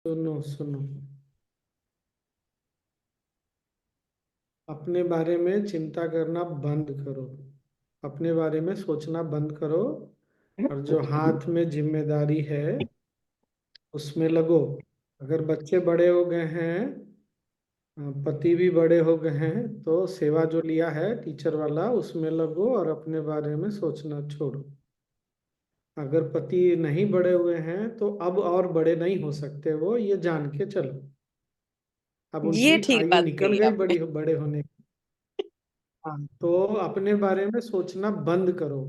सुनो सुनो। अपने बारे में चिंता करना बंद करो। अपने बारे में सोचना बंद करो। और जो हाथ में जिम्मेदारी है उसमें लगो। अगर बच्चे बड़े हो गए हैं, पति भी बड़े हो गए हैं, तो सेवा जो लिया है टीचर वाला उसमें लगो और अपने बारे में सोचना छोड़ो। अगर पति नहीं बड़े हुए हैं तो अब और बड़े नहीं हो सकते, वो ये जान के चलो। अब ये उनकी ठीक आयु बात निकल कही गई आपने। बड़ी बड़े होने। हाँ, तो अपने बारे में सोचना बंद करो।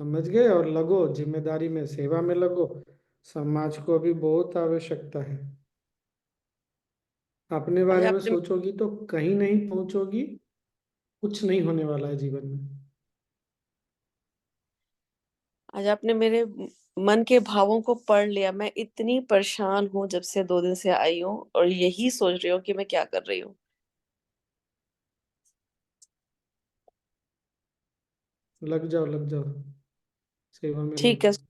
समझ गए? और लगो जिम्मेदारी में, सेवा में लगो। समाज को अभी बहुत आवश्यकता है। अपने आज बारे में आपने सोचोगी तो कहीं नहीं पहुंचोगी। कुछ नहीं होने वाला है जीवन में। आज आपने मेरे मन के भावों को पढ़ लिया। मैं इतनी परेशान हूँ जब से 2 दिन से आई हूँ, और यही सोच रही हूँ कि मैं क्या कर रही हूँ। लग जाओ लग जाओ, सेवा में ठीक लगो। है।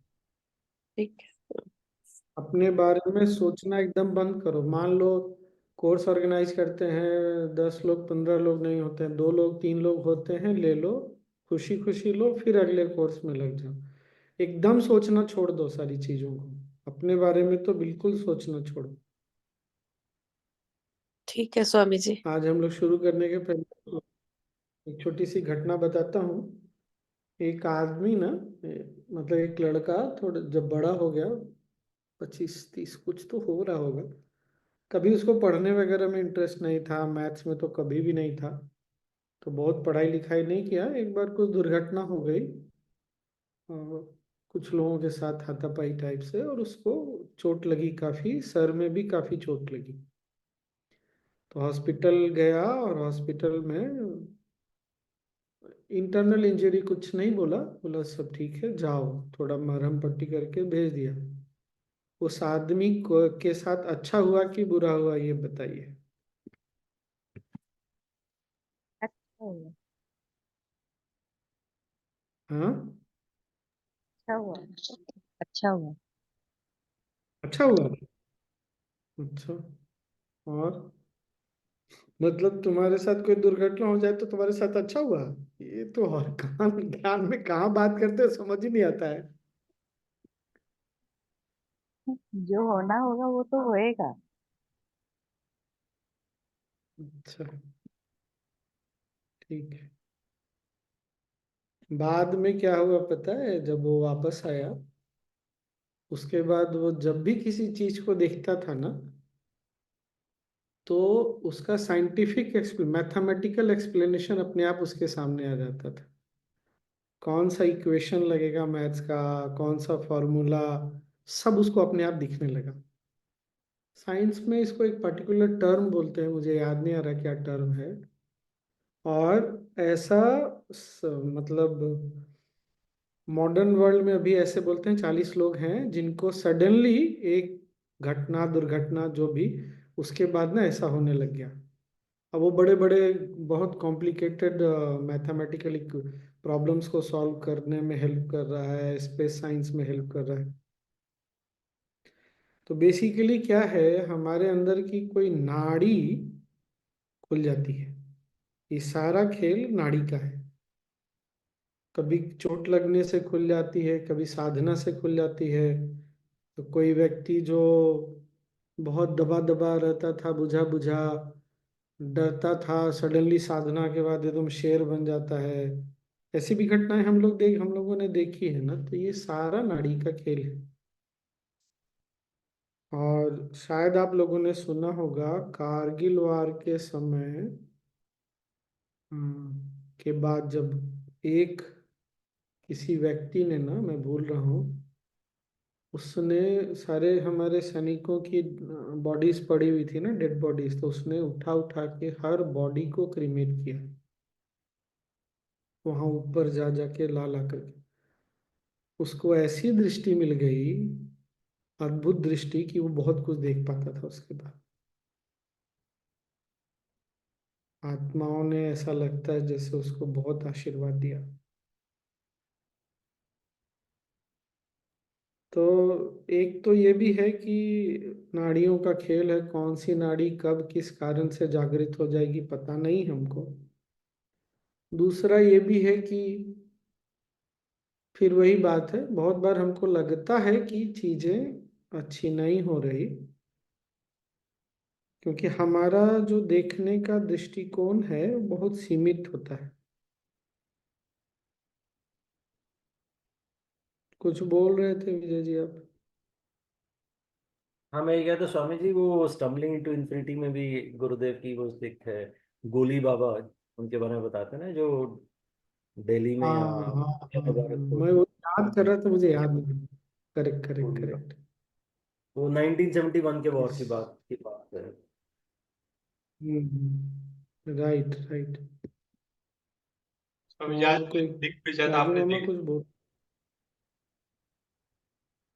ठीक है। अपने बारे में सोचना एकदम बंद करो। मान लो कोर्स ऑर्गेनाइज करते हैं, 10 लोग 15 लोग नहीं होते हैं, 2 लोग 3 लोग होते हैं, ले लो। खुशी खुशी लो, फिर अगले कोर्स में लग जाओ। एकदम सोचना छोड़ दो सारी चीजों को। अपने बारे में तो बिल्कुल सोचना छोड़ो। ठीक है स्वामी जी। आज हम लोग शुरू करने के पहले एक छोटी सी घटना बताता हूँ। एक आदमी ना, मतलब एक लड़का थोड़ा जब बड़ा हो गया, 25 30 कुछ तो हो रहा होगा, कभी उसको पढ़ने वगैरह में इंटरेस्ट नहीं था, मैथ्स में तो कभी भी नहीं था। तो बहुत पढ़ाई लिखाई नहीं किया। एक बार कुछ दुर्घटना हो गई और कुछ लोगों के साथ हाथापाई टाइप से, और उसको चोट लगी, काफी सर में भी काफी चोट लगी। तो हॉस्पिटल गया और हॉस्पिटल में इंटरनल इंजरी कुछ नहीं बोला, बोला सब ठीक है जाओ, थोड़ा मरहम पट्टी करके भेज दिया। उस आदमी को के साथ अच्छा हुआ कि बुरा हुआ, ये बताइए। अच्छा हुआ। हाँ, अच्छा हुआ। अच्छा हुआ। अच्छा हुआ। अच्छा। और मतलब तुम्हारे साथ कोई दुर्घटना हो जाए तो तुम्हारे साथ अच्छा हुआ? ये तो हर काम ज्ञान में कहाँ बात करते हो, समझ ही नहीं आता है। जो होना होगा वो तो होएगा। अच्छा, ठीक है। बाद में क्या हुआ पता है? जब वो वापस आया, उसके बाद वो जब भी किसी चीज को देखता था ना, तो उसका साइंटिफिक मैथमेटिकल एक्सप्लेनेशन अपने आप उसके सामने आ जाता था। कौन सा इक्वेशन लगेगा मैथ्स का, कौन सा फॉर्मूला, सब उसको अपने आप दिखने लगा। साइंस में इसको एक पर्टिकुलर टर्म बोलते हैं, मुझे याद नहीं आ रहा क्या टर्म है। और ऐसा मतलब मॉडर्न वर्ल्ड में अभी ऐसे बोलते हैं 40 लोग हैं जिनको सडनली एक घटना दुर्घटना जो भी, उसके बाद ना ऐसा होने लग गया। अब वो बड़े बड़े बहुत कॉम्प्लिकेटेड मैथमेटिकल प्रॉब्लम्स को सॉल्व करने में हेल्प कर रहा है, स्पेस साइंस में हेल्प कर रहा है। तो बेसिकली क्या है, हमारे अंदर की कोई नाड़ी खुल जाती है। ये सारा खेल नाड़ी का है। कभी चोट लगने से खुल जाती है, कभी साधना से खुल जाती है। तो कोई व्यक्ति जो बहुत दबा दबा रहता था, बुझा बुझा डरता था, सडनली साधना के बाद एकदम शेर बन जाता है। ऐसी भी घटनाएं हम लोगों ने देखी है ना। तो ये सारा नाड़ी का खेल है। और शायद आप लोगों ने सुना होगा, कारगिल वार के समय के बाद जब एक किसी व्यक्ति ने ना, मैं भूल रहा हूँ, उसने सारे हमारे सैनिकों की बॉडीज पड़ी हुई थी ना, डेड बॉडीज, तो उसने उठा उठा के हर बॉडी को क्रीमेट किया, वहां ऊपर जा जाके ला ला करके। उसको ऐसी दृष्टि मिल गई, अद्भुत दृष्टि, कि वो बहुत कुछ देख पाता था उसके बाद। आत्माओं ने, ऐसा लगता है जैसे उसको बहुत आशीर्वाद दिया। तो एक तो ये भी है कि नाड़ियों का खेल है, कौन सी नाड़ी कब किस कारण से जागृत हो जाएगी पता नहीं हमको। दूसरा ये भी है कि फिर वही बात है, बहुत बार हमको लगता है कि चीजें अच्छी नहीं हो रही, क्योंकि हमारा जो देखने का दृष्टिकोण है वो बहुत सीमित होता है। कुछ बोल रहे थे विजय जी आप? हाँ, मैं ये कहता स्वामी जी, वो स्टम्बलिंग इनटू इन्फिनिटी में भी गुरुदेव की वो एक है, गोली बाबा, उनके बारे में बताते हैं ना, जो दिल्ली में हाँ या हाँ हाँ, भारत को मैं वो याद कर रहा था, मुझे याद नहीं। करेक्ट करेक्ट गोली बाबा, करेक्ट। वो 1971 के वॉर यस। की बात है। Right right. स्वामी जी आज और कोई? दिग्विजय राजू आपने मामा देख। कुछ बोल?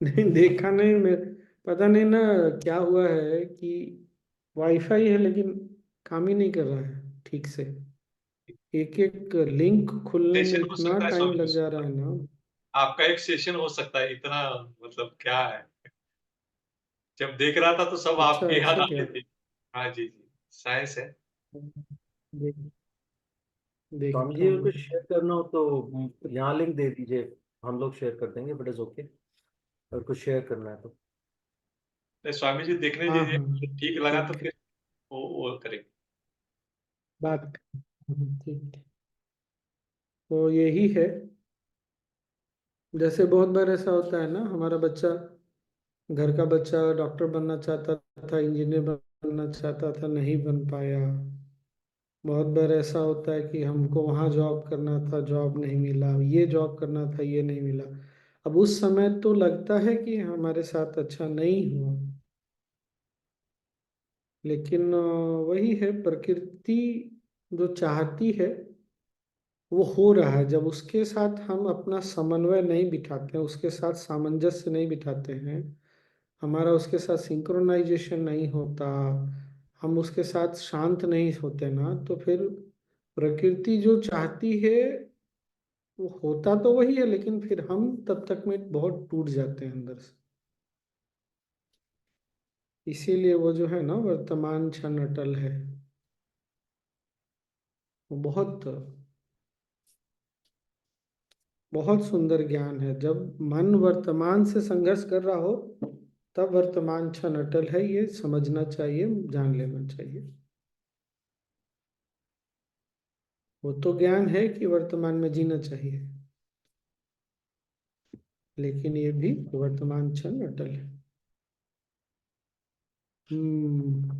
नहीं देखा नहीं मैं। पता नहीं ना क्या हुआ है कि वाईफाई है लेकिन काम ही नहीं कर रहा है ठीक से। एक एक लिंक खुलने में सेशन हो इतना सकता है टाइम स्वामी जी लग जा उसके रहा ऊपर। है ना। आपका एक सेशन हो सकता है, इतना मतलब क्या है। जब देख रहा था तो सब अच्छा आपकी याद ऐसा आ क्या? रही थी। हाँ जी जी, साइंस है। देख स्वामी देखता जी, अगर हूँ। कुछ शेयर करना हो तो यहाँ लिंक दे दीजिए, हम लोग शेयर कर देंगे, बट इज ओके, अगर कुछ शेयर करना है तो। तो स्वामी जी देखने हाँ दीजिए, हाँ ठीक लगा तो ठीक है। फिर वो करेंगे। ठीक है। तो यही है। जैसे बहुत बार ऐसा होता है ना, हमारा बच्चा, घर का बच्चा डॉक्टर बनना चाहता था, इंजीनियर बनना चाहता था, नहीं बन पाया। बहुत बार ऐसा होता है कि हमको वहाँ जॉब करना था, जॉब नहीं मिला, ये जॉब करना था, ये नहीं मिला। अब उस समय तो लगता है कि हमारे साथ अच्छा नहीं हुआ, लेकिन वही है, प्रकृति जो चाहती है वो हो रहा है। जब उसके साथ हम अपना समन्वय नहीं बिठाते हैं, उसके साथ सामंजस्य नहीं बिठाते हैं, हमारा उसके साथ सिंक्रोनाइजेशन नहीं होता, हम उसके साथ शांत नहीं होते ना, तो फिर प्रकृति जो चाहती है वो होता तो वही है, लेकिन फिर हम तब तक में बहुत टूट जाते हैं अंदर से। इसीलिए वो जो है ना, वर्तमान क्षण अटल है, वो बहुत बहुत सुंदर ज्ञान है। जब मन वर्तमान से संघर्ष कर रहा हो तब वर्तमान क्षण अटल है, ये समझना चाहिए, जान लेना चाहिए। वो तो ज्ञान है कि वर्तमान में जीना चाहिए, लेकिन ये भी वर्तमान क्षण अटल है। हम्म।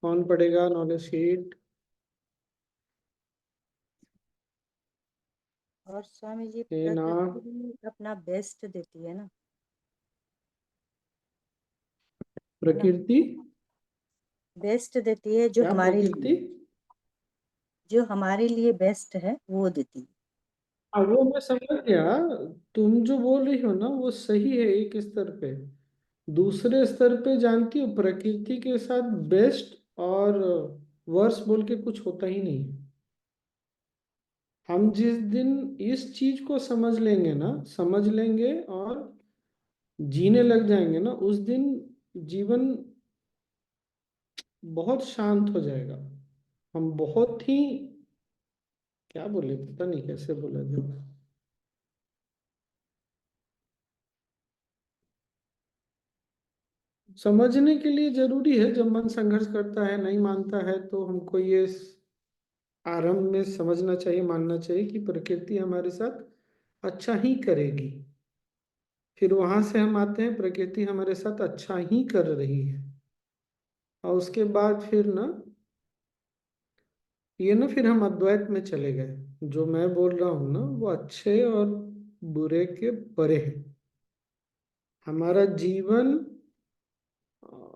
कौन पढ़ेगा नॉलेज शीट? और स्वामी जी ना, प्रकृति भी अपना बेस्ट देती है ना, है ना, प्रकृति बेस्ट देती है क्या? प्रकृति? जो हमारे लिए बेस्ट है वो देती है। वो मैं समझ गया। तुम जो बोल रही हो ना वो सही है एक स्तर पे। दूसरे स्तर पे जानती हो, प्रकृति के साथ बेस्ट और वर्स बोल के कुछ होता ही नहीं। हम जिस दिन इस चीज को समझ लेंगे ना, समझ लेंगे और जीने लग जाएंगे ना, उस दिन जीवन बहुत शांत हो जाएगा। हम बहुत ही, क्या बोले पता नहीं कैसे बोला जाए, समझने के लिए जरूरी है। जब मन संघर्ष करता है, नहीं मानता है, तो हमको ये आरंभ में समझना चाहिए, मानना चाहिए कि प्रकृति हमारे साथ अच्छा ही करेगी। फिर वहां से हम आते हैं, प्रकृति हमारे साथ अच्छा ही कर रही है, और उसके बाद फिर ना, ये ना, फिर हम अद्वैत में चले गए। जो मैं बोल रहा हूँ ना वो अच्छे और बुरे के परे है। हमारा जीवन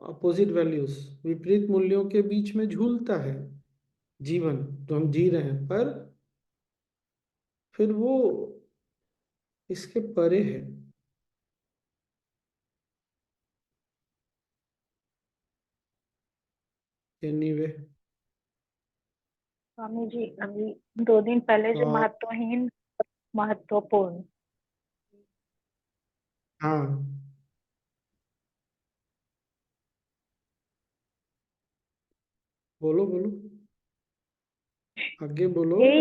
अपोजिट वैल्यूज, विपरीत मूल्यों के बीच में झूलता है जीवन जो हम जी रहे हैं, पर फिर वो इसके परे है। एनीवे, स्वामी जी अभी 2 दिन पहले जो और महत्वहीन महत्वपूर्ण हाँ, बोलो बोलो, आगे बोलो। यही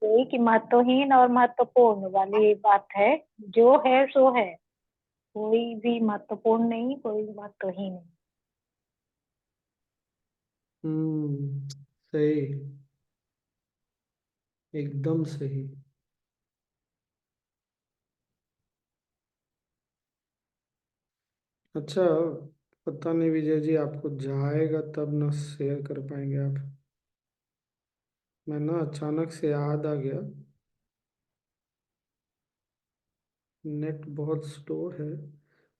यही कि महत्वहीन और महत्वपूर्ण वाली बात है। जो है सो है, कोई भी महत्वपूर्ण नहीं, कोई महत्वहीन नहीं। सही, एकदम सही। अच्छा, पता नहीं विजय जी, आपको जाएगा तब ना शेयर कर पाएंगे आप। मैं ना अचानक से याद आ गया, नेट बहुत स्लो है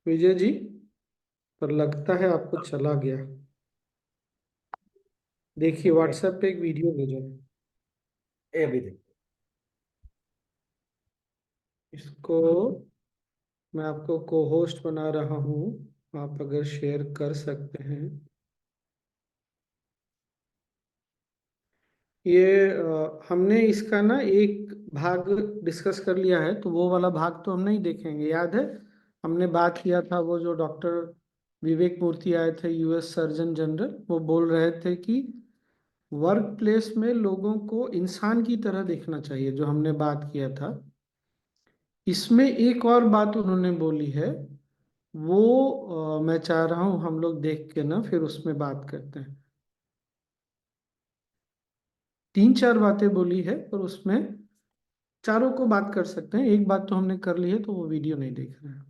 विजय जी, पर लगता है आपको चला गया। देखिए व्हाट्सएप पे एक वीडियो भेजा है, अभी देख। इसको मैं आपको को होस्ट बना रहा हूँ, आप अगर शेयर कर सकते हैं। ये हमने इसका ना एक भाग डिस्कस कर लिया है, तो वो वाला भाग तो हम नहीं देखेंगे। याद है हमने बात किया था, वो जो डॉक्टर विवेक मूर्ति आए थे, यूएस सर्जन जनरल, वो बोल रहे थे कि वर्क प्लेस में लोगों को इंसान की तरह देखना चाहिए, जो हमने बात किया था। इसमें एक और बात उन्होंने बोली है, वो मैं चाह रहा हूँ हम लोग देख के ना फिर उसमें बात करते हैं। 3-4 बातें बोली है, पर उसमें चारों को बात कर सकते हैं। एक बात तो हमने कर ली है, तो वो वीडियो नहीं देख रहे हैं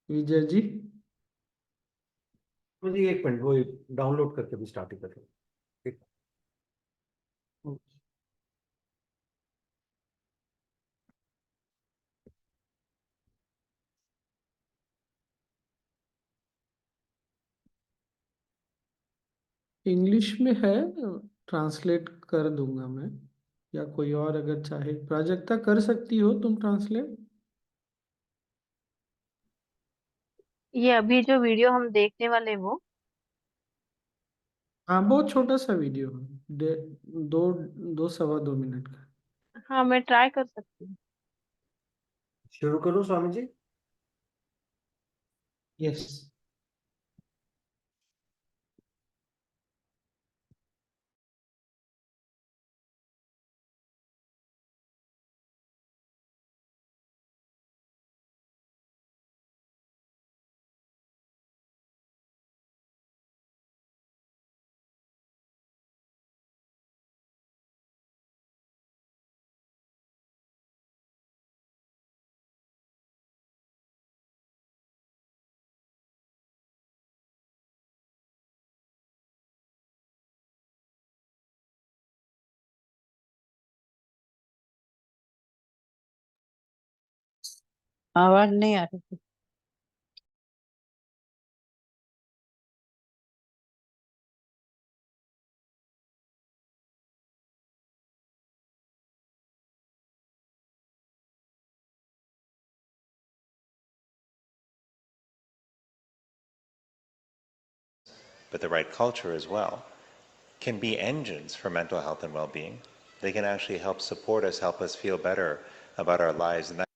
विजय जी। मुझे एक मिनट, वो डाउनलोड करके भी स्टार्ट ही कर लो। ठीक। इंग्लिश में है, ट्रांसलेट कर दूंगा मैं, या कोई और अगर चाहे। प्राजक्ता कर सकती हो तुम ट्रांसलेट? ये अभी जो वीडियो हम देखने वाले हैं वो? हाँ, बहुत छोटा सा वीडियो है, 2 2 सवा 2 मिनट का। हाँ, मैं ट्राई कर सकती हूँ। शुरू करूं स्वामी जी? यस। आवाज नहीं आ रही थी। but the right culture as well, can be engines for mental health and well-being. They can actually help support us, help us feel better about our lives. And that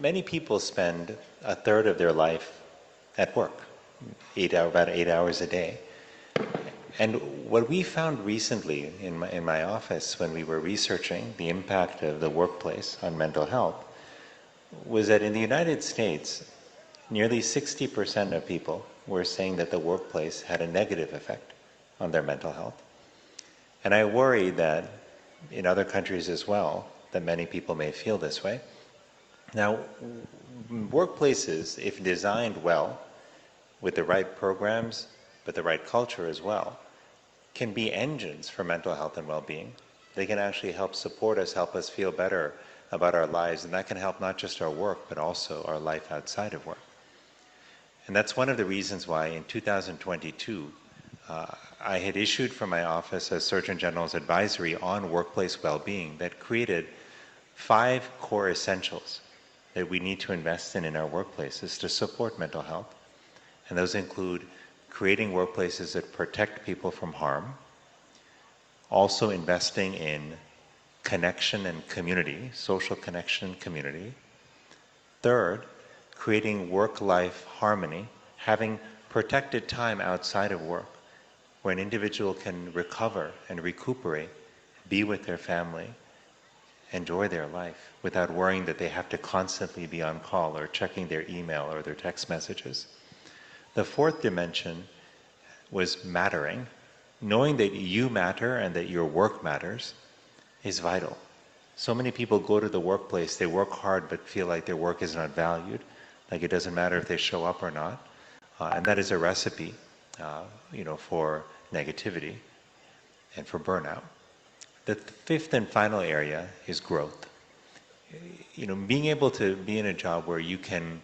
many people spend a third of their life at work, about 8 hours a day. And what we found recently in my office when we were researching the impact of the workplace on mental health was that in the United States, nearly 60% of people were saying that the workplace had a negative effect on their mental health. And I worry that in other countries as well, that many people may feel this way. Now, workplaces, if designed well, with the right programs, but the right culture as well, can be engines for mental health and well-being. They can actually help support us, help us feel better about our lives, and that can help not just our work, but also our life outside of work. And that's one of the reasons why in 2022, I had issued from my office a Surgeon General's advisory on workplace well-being that created 5 core essentials that we need to invest in our workplaces to support mental health. And those include creating workplaces that protect people from harm, also investing in connection and community, social connection and community. Third, creating work-life harmony, having protected time outside of work where an individual can recover and recuperate, be with their family, enjoy their life without worrying that they have to constantly be on call or checking their email or their text messages. The fourth dimension was mattering. Knowing that you matter and that your work matters is vital. So many people go to the workplace, they work hard but feel like their work is not valued, like it doesn't matter if they show up or not. And that is a recipe for negativity and for burnout. The fifth and final area is growth. Being able to be in a job where you can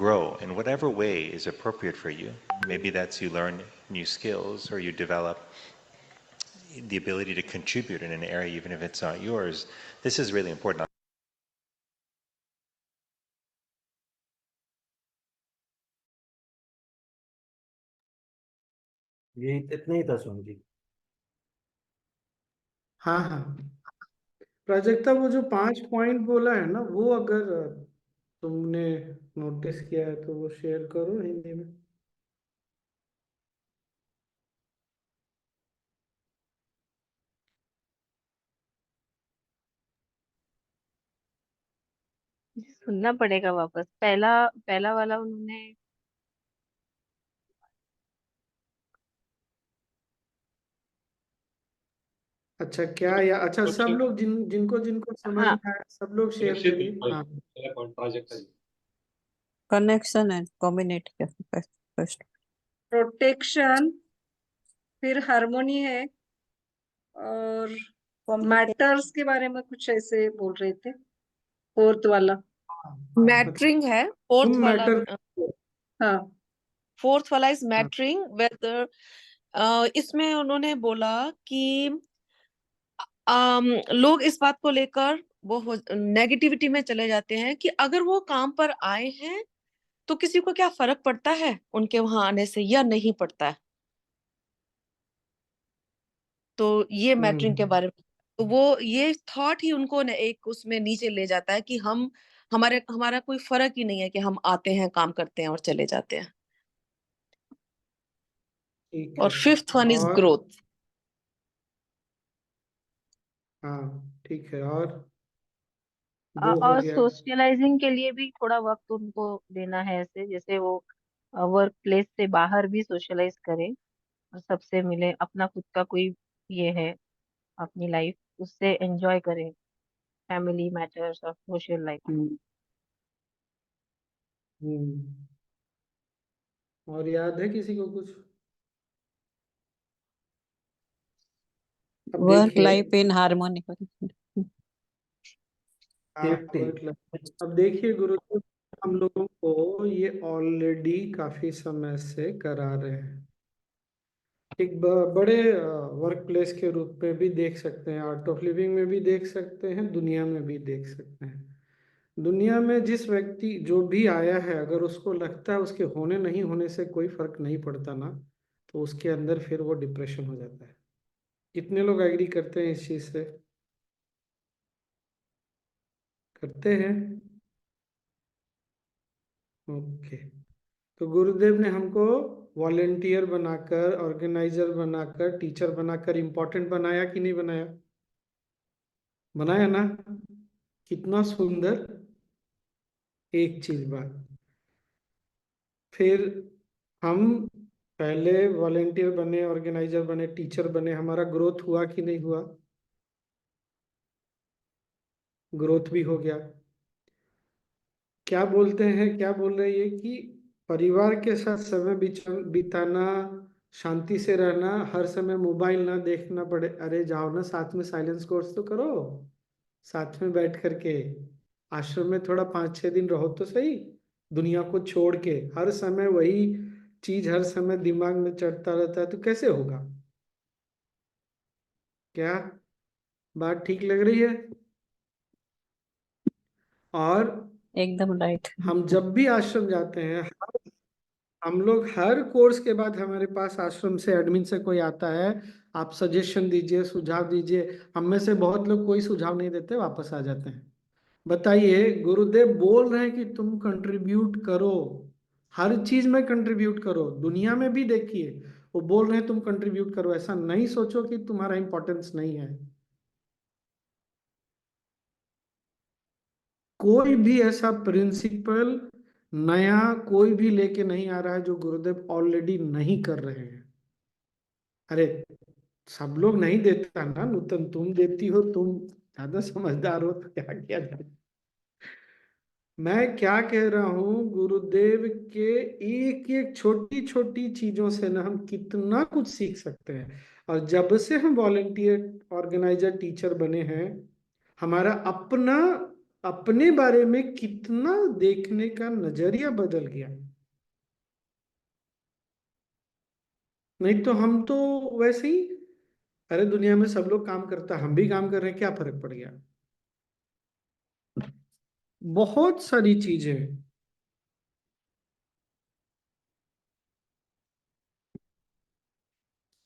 grow in whatever way is appropriate for you. Maybe that's you learn new skills or you develop the ability to contribute in an area even if it's not yours. This is really important. ये इतना ही था सोनू जी। हाँ हाँ, प्राजक्ता वो जो 5 point बोला है ना, वो अगर तुमने नोटिस किया है तो वो शेयर करो हिंदी में। सुनना पड़ेगा वापस। पहला पहला वाला उन्होंने अच्छा क्या, या अच्छा सब लोग जिनको जिनको समझ हाँ में आया सब लोग शेयर निश्चित करिए। हाँ पहला point Prajakta ji. connection and community first. Protection, फिर हार्मोनी है, और मैटर्स के बारे में कुछ ऐसे बोल रहे थे, फोर्थ वाला। मैटरिंग है फोर्थ तुम वाला। मैटर, हाँ फोर्थ वाला इज मैटरिंग वेदर। इसमें उन्होंने बोला कि लोग इस बात को लेकर वो नेगेटिविटी में चले जाते हैं कि अगर वो काम पर आए हैं तो किसी को क्या फर्क पड़ता है उनके वहां आने से या नहीं पड़ता है। तो ये मैटरिंग के बारे में, तो वो ये थॉट ही उनको एक उसमें नीचे ले जाता है कि हमारा कोई फर्क ही नहीं है कि हम आते हैं, काम करते हैं और चले जाते हैं। ठीक और है। फिफ्थ वन इज और ग्रोथ। हाँ ठीक है, और दो हो और गया। सोशलाइजिंग के लिए भी थोड़ा वक्त उनको देना है, ऐसे जैसे वो वर्क प्लेस से बाहर भी सोशलाइज करें और सबसे मिले, अपना खुद का कोई ये है अपनी लाइफ, उससे एंजॉय करें फैमिली मैटर्स और सोशल लाइफ। हम्म। और याद है किसी को कुछ? अब Work देखिए, life in harmony. हाँ सेफ्टी। work life। अब देखिए गुरुदेव हम लोगों को ये ऑलरेडी काफी समय से करा रहे हैं। एक बड़े वर्क प्लेस के रूप में भी देख सकते हैं, आर्ट ऑफ लिविंग में भी देख सकते हैं, दुनिया में भी देख सकते हैं। दुनिया में जिस व्यक्ति जो भी आया है, अगर उसको लगता है उसके होने नहीं होने से कोई फर्क नहीं पड़ता ना, तो उसके अंदर फिर वो डिप्रेशन हो जाता है। कितने लोग एग्री करते हैं इस चीज से? करते हैं। ओके, तो गुरुदेव ने हमको वॉलेंटियर बनाकर, ऑर्गेनाइजर बनाकर, टीचर बनाकर इम्पोर्टेंट बनाया कि नहीं बनाया? बनाया ना? कितना सुंदर एक चीज बात। फिर हम पहले वॉलेंटियर बने, ऑर्गेनाइजर बने, टीचर बने, हमारा ग्रोथ हुआ कि नहीं हुआ? ग्रोथ भी हो गया। क्या बोलते हैं, क्या बोल रहे हैं कि परिवार के साथ समय बिताना, शांति से रहना, हर समय मोबाइल ना देखना पड़े। अरे जाओ ना साथ में साइलेंस कोर्स तो करो, साथ में बैठ करके आश्रम में थोड़ा 5-6 दिन रहो तो सही। दुनिया को छोड़ के हर समय वही चीज हर समय दिमाग में चढ़ता रहता है तो कैसे होगा? क्या बात ठीक लग रही है? और एकदम right. हम जब भी आश्रम जाते हैं, हम लोग हर कोर्स के बाद हमारे पास आश्रम से एडमिन से कोई आता है, आप सजेशन दीजिए, सुझाव दीजिए। हम में से बहुत लोग कोई सुझाव नहीं देते, वापस आ जाते हैं। बताइए, गुरुदेव बोल रहे हैं कि तुम कंट्रीब्यूट करो, हर चीज में कंट्रीब्यूट करो। दुनिया में भी देखिए, वो बोल रहे हैं तुम कंट्रीब्यूट करो। ऐसा नहीं सोचो कि तुम्हारा इंपॉर्टेंस नहीं है। कोई भी ऐसा प्रिंसिपल नया कोई भी लेके नहीं आ रहा है जो गुरुदेव ऑलरेडी नहीं कर रहे हैं। अरे, सब लोग नहीं देता ना नूतन, तुम देती हो, तुम ज्यादा समझदार हो, तो क्या किया जाए। मैं क्या कह रहा हूँ, गुरुदेव के एक एक छोटी छोटी चीजों से ना हम कितना कुछ सीख सकते हैं। और जब से हम वॉलेंटियर ऑर्गेनाइजर टीचर बने हैं, हमारा अपना अपने बारे में कितना देखने का नजरिया बदल गया। नहीं तो हम तो वैसे ही, अरे दुनिया में सब लोग काम करता, हम भी काम कर रहे हैं, क्या फर्क पड़ गया। बहुत सारी चीजें।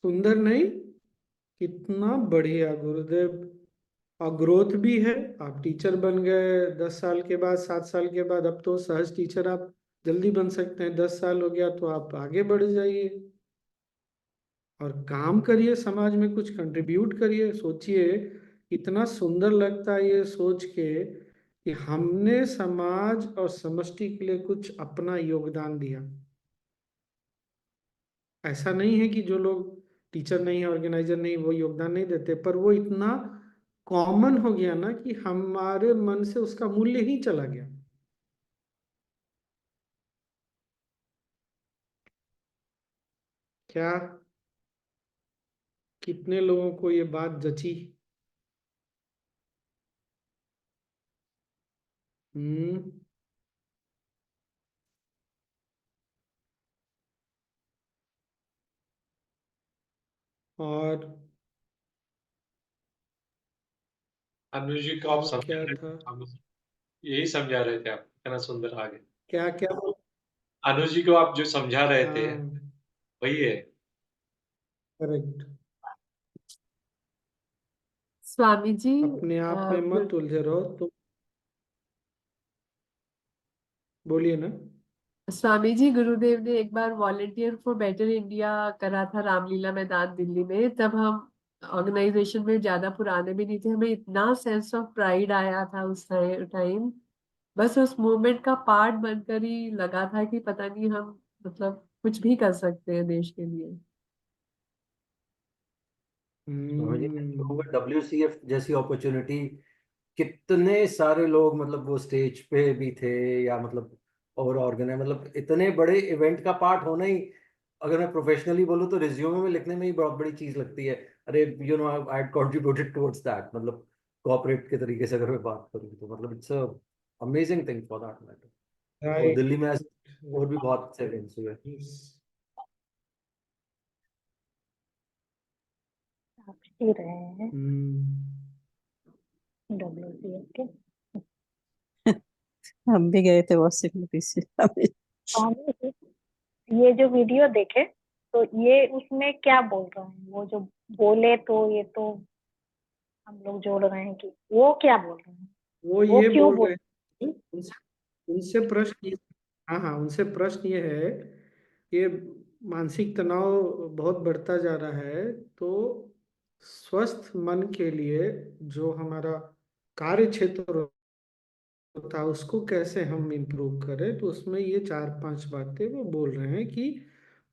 सुंदर नहीं, कितना बढ़िया गुरुदेव। और ग्रोथ भी है। आप टीचर बन गए 10 साल के बाद, 7 साल के बाद, अब तो सहज टीचर आप जल्दी बन सकते हैं। 10 साल हो गया तो आप आगे बढ़ जाइए और काम करिए, समाज में कुछ कंट्रीब्यूट करिए। सोचिए, कितना सुंदर लगता है ये सोच के कि हमने समाज और समष्टि के लिए कुछ अपना योगदान दिया। ऐसा नहीं है कि जो लोग टीचर नहीं है, ऑर्गेनाइजर नहीं, वो योगदान नहीं देते, पर वो इतना कॉमन हो गया ना कि हमारे मन से उसका मूल्य ही चला गया। क्या कितने लोगों को ये बात जची। हम्म। और अनुज जी को आप और समझा क्या रहे था, हम यही समझा रहे थे, आप कितना सुंदर आगे। क्या क्या अनुज जी को आप जो समझा रहे थे हाँ, वही है। करेक्ट। स्वामी जी अपने आप में मत उलझे रहो तो। बोलिए ना। स्वामी जी, गुरुदेव ने एक बार वॉलेंटियर फॉर बेटर इंडिया करा था रामलीला मैदान दिल्ली में। तब हम ऑर्गेनाइजेशन में ज्यादा पुराने भी नहीं थे, हमें इतना सेंस ऑफ प्राइड आया था उस टाइम। बस उस मूवमेंट का पार्ट बनकर ही लगा था कि पता नहीं हम मतलब कुछ भी कर सकते हैं देश के लिए। मुझे हम्म। WCF जैसी अपॉर्चुनिटी, कितने सारे लोग मतलब वो स्टेज पे भी थे, या मतलब और ऑर्गेनाइज, मतलब इतने बड़े इवेंट का पार्ट होना ही, अगर मैं प्रोफेशनली बोलूँ तो रिज्यूमे में लिखने में ही बहुत बड़ी चीज लगती है। अरे you know I had contributed towards that, मतलब कॉर्पोरेट के तरीके से अगर मैं बात करूँ तो मतलब it's a amazing thing for that matter. और राइट। दिल्ली में ऐसे और भी बहुत से इवेंट्स हुए। आप ही रहे हैं हम्म। WCF के। हम भी गए थे वॉशिंग डीसी। स्वामी जी, ये जो वीडियो देखे तो ये उसमें क्या बोल रहे हैं, वो जो बोले तो ये तो हम लोग जोड़ रहे हैं कि वो क्या बोल रहे हैं, वो वो ये क्यों बोल बोल। रहे हैं, उनसे उनसे प्रश्न ये, हाँ हाँ, उनसे प्रश्न ये है, ये मानसिक तनाव बहुत बढ़ता जा रहा है, तो स्वस्थ मन के लिए जो हमारा कार्य क्षेत्र होता है उसको कैसे हम इम्प्रूव करें। तो उसमें ये 4-5 बातें वो बोल रहे हैं कि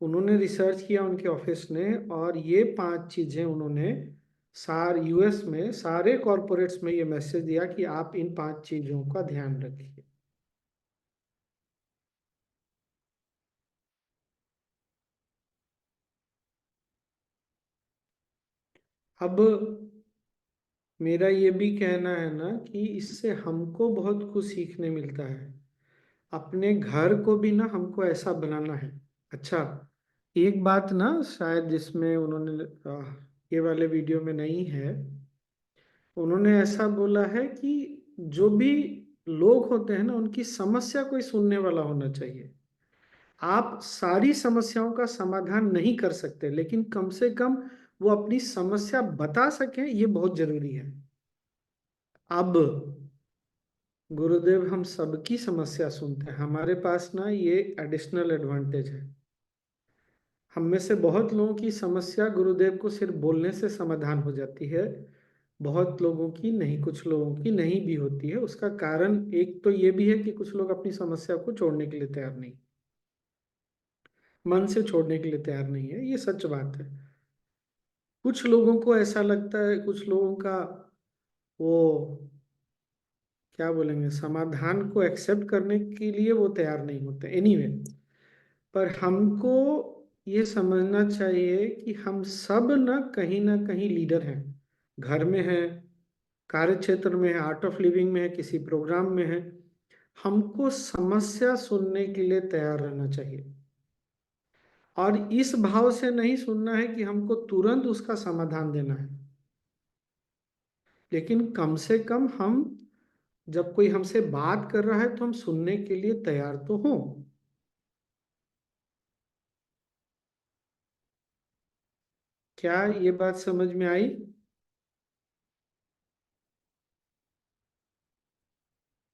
उन्होंने रिसर्च किया उनके ऑफिस ने, और ये 5 चीजें उन्होंने US में सारे कॉरपोरेट्स में ये मैसेज दिया कि आप इन 5 चीजों का ध्यान रखिए। अब मेरा ये भी कहना है ना कि इससे हमको बहुत कुछ सीखने मिलता है। अपने घर को भी ना हमको ऐसा बनाना है। अच्छा, एक बात ना शायद जिसमें उन्होंने ये वाले वीडियो में नहीं है, उन्होंने ऐसा बोला है कि जो भी लोग होते हैं ना, उनकी समस्या कोई सुनने वाला होना चाहिए। आप सारी समस्याओं का समाधान नहीं कर सकते, लेकिन कम से कम वो अपनी समस्या बता सकें, ये बहुत जरूरी है। अब गुरुदेव हम सबकी समस्या सुनते हैं, हमारे पास ना ये एडिशनल एडवांटेज है। हम में से बहुत लोगों की समस्या गुरुदेव को सिर्फ बोलने से समाधान हो जाती है, बहुत लोगों की नहीं, कुछ लोगों की नहीं भी होती है। उसका कारण एक तो ये भी है कि कुछ लोग अपनी समस्या को छोड़ने के लिए तैयार नहीं, मन से छोड़ने के लिए तैयार नहीं है, ये सच बात है। कुछ लोगों को ऐसा लगता है, कुछ लोगों का वो क्या बोलेंगे, समाधान को एक्सेप्ट करने के लिए वो तैयार नहीं होते। एनीवे, पर हमको ये समझना चाहिए कि हम सब ना कहीं लीडर हैं। घर में है, कार्य क्षेत्र में है, आर्ट ऑफ लिविंग में है, किसी प्रोग्राम में है। हमको समस्या सुनने के लिए तैयार रहना चाहिए, और इस भाव से नहीं सुनना है कि हमको तुरंत उसका समाधान देना है, लेकिन कम से कम हम जब कोई हमसे बात कर रहा है तो हम सुनने के लिए तैयार तो हों। क्या ये बात समझ में आई?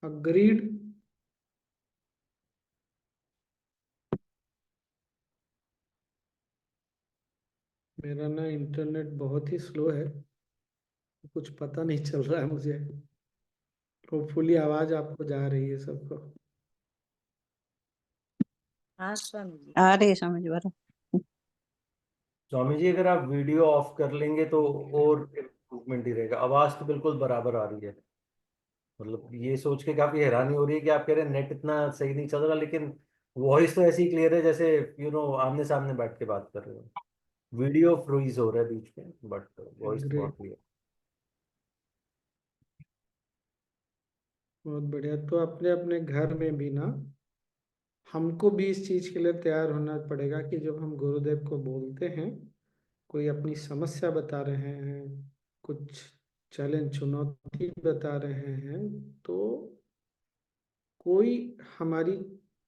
अग्रीड? मेरा ना इंटरनेट बहुत ही स्लो है, कुछ पता नहीं चल रहा है मुझे। होपफुली आवाज आपको जा रही है सबको। हाँ स्वामी जी, आ रही है समझ बरं। स्वामी जी अगर आप वीडियो ऑफ कर लेंगे तो और इम्प्रूवमेंट ही रहेगा। आवाज तो बिल्कुल बराबर आ रही है। मतलब ये सोच के काफी हैरानी हो रही है कि आप कह रहे हैं नेट इतना सही नहीं चल रहा, लेकिन वॉइस तो ऐसी क्लियर है जैसे आमने सामने बैठ के बात कर रहे हो। वीडियो फ्रीज हो रहा है बीच में, बट वॉइस तो बहुत ग्रेट, क्लियर। बहुत बढ़िया। तो अपने अपने घर में भी ना हमको भी इस चीज के लिए तैयार होना पड़ेगा कि जब हम गुरुदेव को बोलते हैं, कोई अपनी समस्या बता रहे हैं, कुछ चैलेंज चुनौती बता रहे हैं, तो कोई हमारी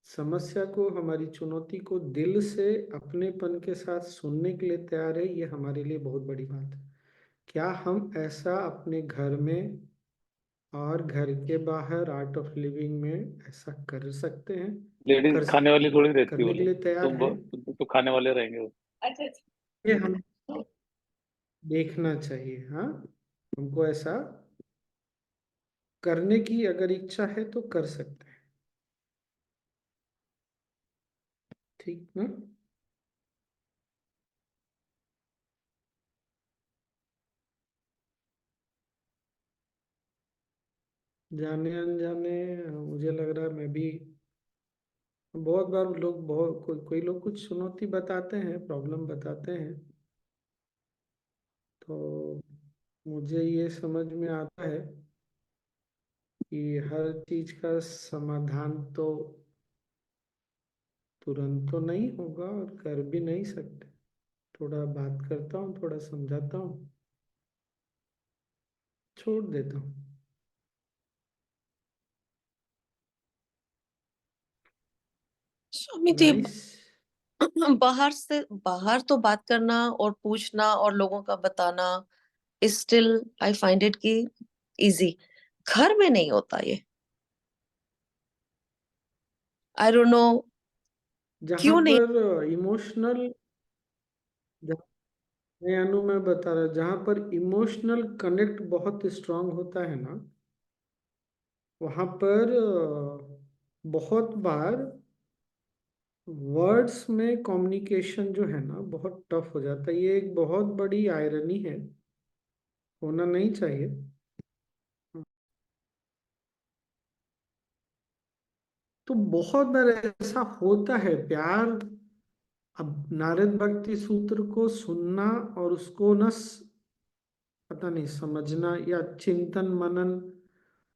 समस्या को, हमारी चुनौती को दिल से अपनेपन के साथ सुनने के लिए तैयार है, ये हमारे लिए बहुत बड़ी बात है। क्या हम ऐसा अपने घर में और घर के बाहर आर्ट ऑफ लिविंग में ऐसा कर सकते हैं? लेडीज कर खाने वाली थोड़ी रहती वो करने के लिए लोग, तैयार हैं? तो खाने वाले रहेंगे वो। ये हम देखना चाहिए। हाँ, हमको ऐसा करने की अगर इच्छा है तो कर सकते हैं, ठीक ना? जाने अनजाने मुझे लग रहा है मैं भी बहुत बार लोग, बहुत कोई लोग कुछ चुनौती बताते हैं, प्रॉब्लम बताते हैं, तो मुझे ये समझ में आता है कि हर चीज का समाधान तो तुरंत तो नहीं होगा और कर भी नहीं सकते। थोड़ा बात करता हूँ, थोड़ा समझाता हूँ, छोड़ देता हूँ। स्वामी जी, नाइस। बाहर तो बात करना और पूछना और लोगों का बताना is still, I find it की इजी। घर में नहीं होता ये। आई डोंट नो जहाँ क्यों नहीं। पर इमोशनल, मैं बता रहा, जहाँ पर इमोशनल कनेक्ट बहुत स्ट्रांग होता है ना, वहाँ पर बहुत बार वर्ड्स में कम्युनिकेशन जो है ना बहुत टफ हो जाता है। ये एक बहुत बड़ी आयरनी है, होना नहीं चाहिए। तो बहुत बार ऐसा होता है प्यार। अब नारद भक्ति सूत्र को सुनना और उसको न पता नहीं समझना या चिंतन मनन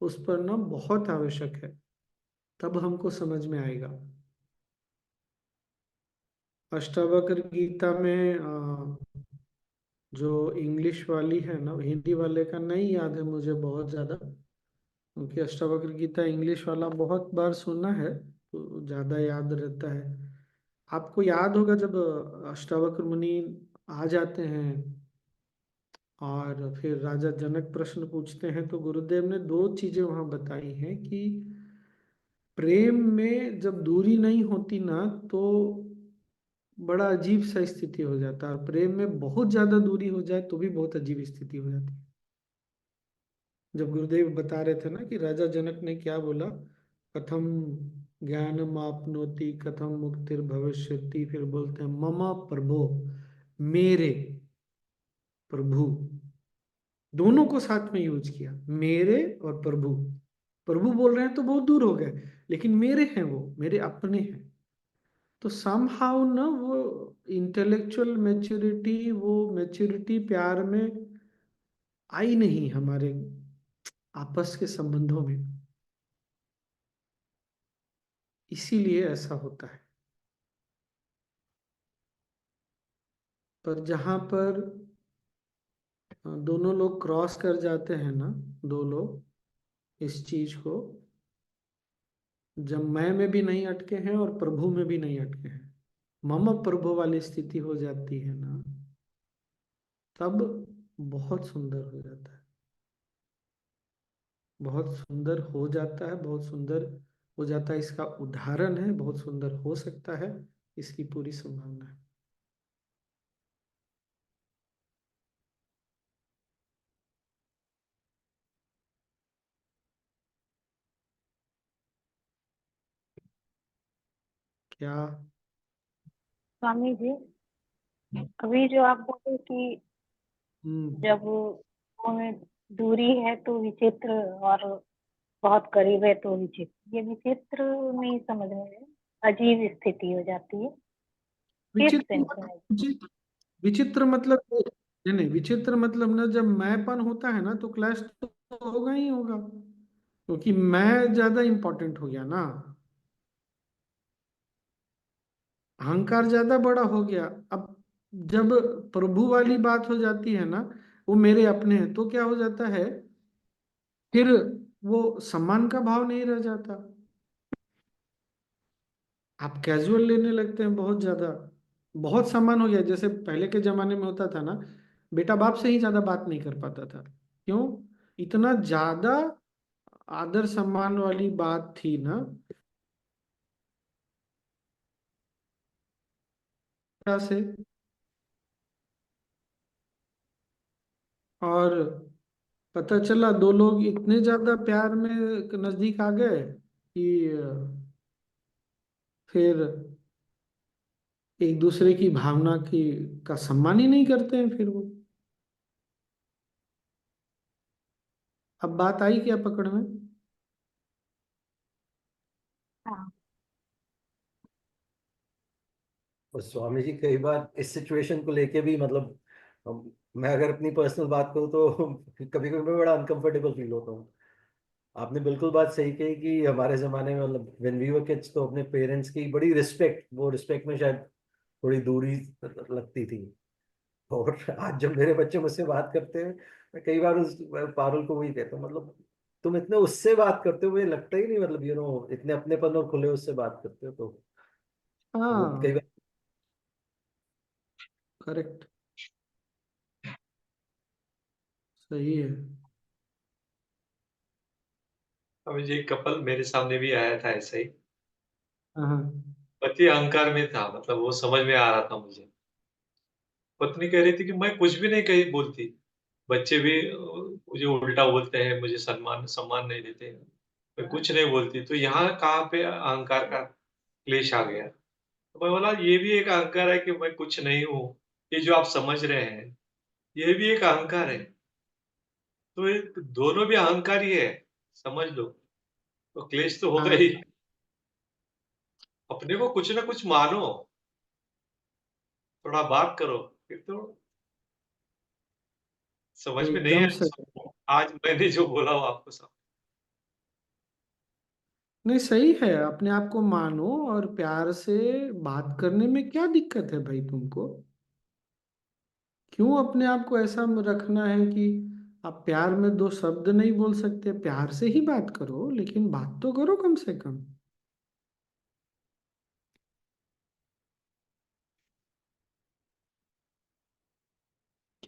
उस पर ना बहुत आवश्यक है, तब हमको समझ में आएगा। अष्टावक्र गीता में जो इंग्लिश वाली है ना, हिंदी वाले का नहीं याद है मुझे बहुत ज्यादा, क्योंकि अष्टावक्र गीता इंग्लिश वाला बहुत बार सुना है तो ज्यादा याद रहता है। आपको याद होगा जब अष्टावक्र मुनि आ जाते हैं और फिर राजा जनक प्रश्न पूछते हैं, तो गुरुदेव ने दो चीजें वहां बताई हैं कि प्रेम में जब दूरी नहीं होती ना तो बड़ा अजीब सा स्थिति हो जाता है, और प्रेम में बहुत ज्यादा दूरी हो जाए तो भी बहुत अजीब स्थिति हो जाती है। जब गुरुदेव बता रहे थे ना कि राजा जनक ने क्या बोला, कथम ज्ञानम आपनोति कथम मुक्तिर भविष्यति, फिर बोलते हैं मम प्रभो, मेरे प्रभु। दोनों को साथ में यूज किया, मेरे और प्रभु। प्रभु बोल रहे हैं तो बहुत दूर हो गए, लेकिन मेरे हैं, वो मेरे अपने हैं। तो समहाउ ना वो इंटेलेक्चुअल मैच्योरिटी, वो मैच्योरिटी प्यार में आई नहीं हमारे आपस के संबंधों में, इसीलिए ऐसा होता है। पर जहां पर दोनों लोग क्रॉस कर जाते हैं ना, दो लोग इस चीज को, जब मैं में भी नहीं अटके हैं और प्रभु में भी नहीं अटके हैं, मम प्रभु वाली स्थिति हो जाती है ना, तब बहुत सुंदर हो जाता है, बहुत सुंदर हो जाता है, बहुत सुंदर हो जाता है। इसका उदाहरण है, बहुत सुंदर हो सकता है, इसकी पूरी संभावना है। क्या? स्वामी जी, अभी जो आप बोले कि जब हमें दूरी है तो विचित्र और बहुत करीब है तो विचित्र, ये विचित्र नहीं समझ में है, अजीब स्थिति हो जाती है, किस सेंस में? विचित्र विचित्र मतलब नहीं नहीं, विचित्र मतलब ना जब मैंपन होता है ना तो क्लैश तो होगा ही होगा, क्योंकि मैं ज्यादा इंपॉर्टेंट हो गया ना, अहंकार ज्यादा बड़ा हो गया। अब जब प्रभु वाली बात हो जाती है ना, वो मेरे अपने हैं, तो क्या हो जाता है, फिर वो सम्मान का भाव नहीं रह जाता, आप कैजुअल लेने लगते हैं बहुत ज्यादा। बहुत सम्मान हो गया, जैसे पहले के जमाने में होता था ना, बेटा बाप से ही ज्यादा बात नहीं कर पाता था। क्यों? इतना ज्यादा आदर सम्मान वाली बात थी ना, तरह से। और पता चला दो लोग इतने ज्यादा प्यार में नजदीक आ गए कि फिर एक दूसरे की भावना की का सम्मान ही नहीं करते हैं फिर वो। अब बात आई क्या पकड़ में? हाँ, और स्वामी जी कई बार इस सिचुएशन को लेके भी मतलब मैं अगर अपनी पर्सनल बात करूँ तो कभी कभी मैं बड़ा अनकंफर्टेबल फील होता हूँ। आपने बिल्कुल बात सही कही कि हमारे जमाने में मतलब व्हेन वी वर किड्स तो अपने पेरेंट्स की बड़ी रिस्पेक्ट, वो रिस्पेक्ट में शायद थोड़ी दूरी लगती थी। और आज जब मेरे बच्चे मुझसे बात करते हैं, मैं कई बार उस पारुल को वही कहता हूँ, मतलब तुम इतने उससे बात करते हो, मुझे लगता ही नहीं, मतलब इतने अपनेपन और खुले उससे बात करते हो, तो वो कई हाँ, बार। करेक्ट, सही है। अभी जो एक कपल मेरे सामने भी आया था ऐसा ही, हाँ पति अहंकार में था, मतलब वो समझ में आ रहा था मुझे। पत्नी कह रही थी कि मैं कुछ भी नहीं कही बोलती, बच्चे भी मुझे उल्टा बोलते हैं, मुझे सम्मान सम्मान नहीं देते, मैं कुछ नहीं बोलती, तो यहाँ कहाँ पे अहंकार का क्लेश आ गया। तो मैं बोला ये भी एक अहंकार है कि मैं कुछ नहीं हूँ, ये जो आप समझ रहे हैं ये भी एक अहंकार है। तो एक दोनों भी अहंकार ही है, समझ लो, तो क्लेश तो होगा हाँ, ही। अपने को कुछ ना कुछ मानो, थोड़ा बात करो, फिर तो समझ में नहीं एकदम आया सही। सबको। आज मैंने जो बोला वो आपको सब। नहीं, सही है, अपने आप को मानो और प्यार से बात करने में क्या दिक्कत है भाई तुमको? क्यों अपने आप को ऐसा रखना है कि आप प्यार में दो शब्द नहीं बोल सकते? प्यार से ही बात करो, लेकिन बात तो करो कम से कम।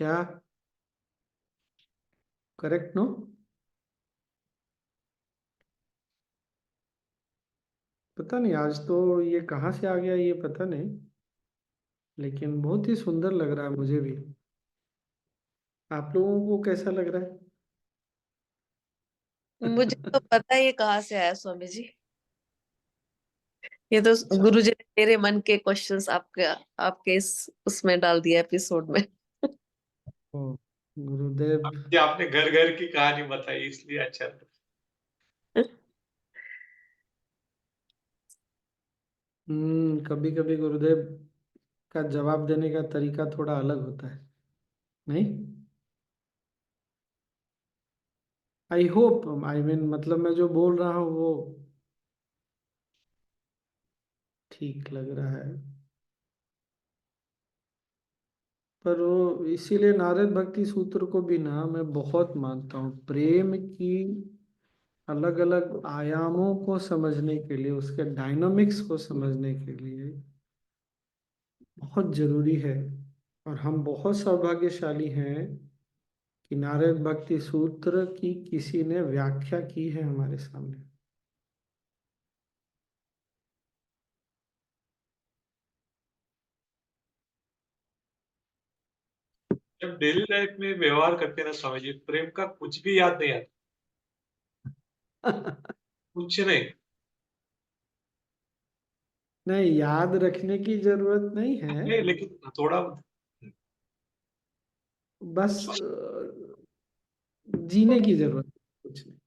क्या करेक्ट नो? पता नहीं आज तो ये कहाँ से आ गया ये पता नहीं, लेकिन बहुत ही सुंदर लग रहा है मुझे भी। आप लोगों को कैसा लग रहा मुझे तो है? पता है ये कहाँ से आया स्वामी जी। ये तो अच्छा। गुरु जी ने मेरे मन के क्वेश्चंस आपके आपके इस उसमें डाल दिया एपिसोड में। ओ, गुरुदेव। ये आपने घर घर की कहानी बताई इसलिए अच्छा लगा। कभी कभी गुरुदेव का जवाब देने का तरीका थोड़ा अलग होता है, नहीं? आई होप, आई मीन मतलब मैं जो बोल रहा हूँ वो ठीक लग रहा है। पर वो इसीलिए नारद भक्ति सूत्र को भी ना मैं बहुत मानता हूँ। प्रेम की अलग अलग आयामों को समझने के लिए, उसके डायनामिक्स को समझने के लिए बहुत जरूरी है। और हम बहुत सौभाग्यशाली हैं कि नारद भक्ति सूत्र की किसी ने व्याख्या की है हमारे सामने। जब डेली लाइफ में व्यवहार करते हैं ना स्वामी जी, प्रेम का कुछ भी याद नहीं आता, कुछ नहीं। नहीं, याद रखने की जरूरत नहीं है, नहीं, लेकिन थोड़ा बस जीने की जरूरत है, कुछ नहीं।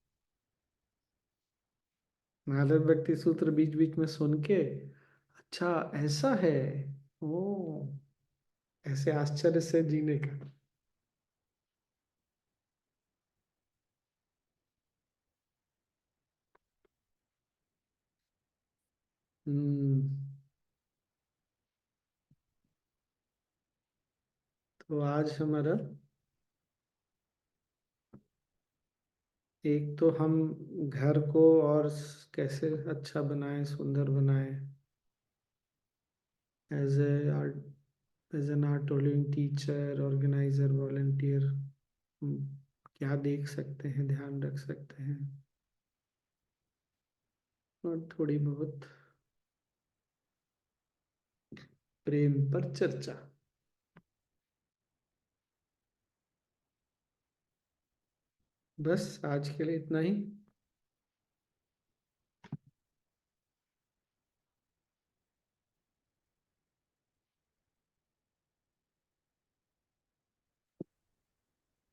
नारद भक्ति सूत्र बीच बीच में सुन के अच्छा ऐसा है, ओ, ऐसे आश्चर्य से जीने का। हम्म। तो आज हमारा एक तो हम घर को और कैसे अच्छा बनाएं, सुंदर बनाएं, as a art, as an art teacher, organizer, volunteer, क्या देख सकते हैं, ध्यान रख सकते हैं, और थोड़ी बहुत प्रेम पर चर्चा। बस आज के लिए इतना ही।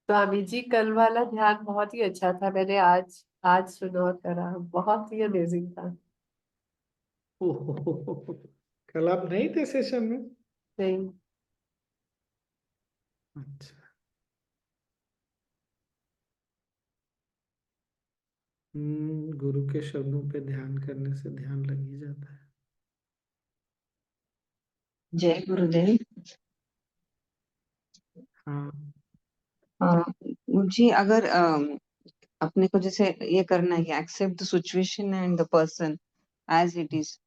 स्वामी जी कल वाला ध्यान बहुत ही अच्छा था, मैंने आज आज सुना और करा, बहुत ही अमेजिंग था। ओहो, कल आप नहीं थे सेशन में? नहीं। अच्छा। गुरु के शब्दों पे ध्यान करने से ध्यान लग ही जाता है। जय गुरुदेव। हाँ। मुझे अगर अपने को जैसे ये करना है कि accept the situation and the person as it is,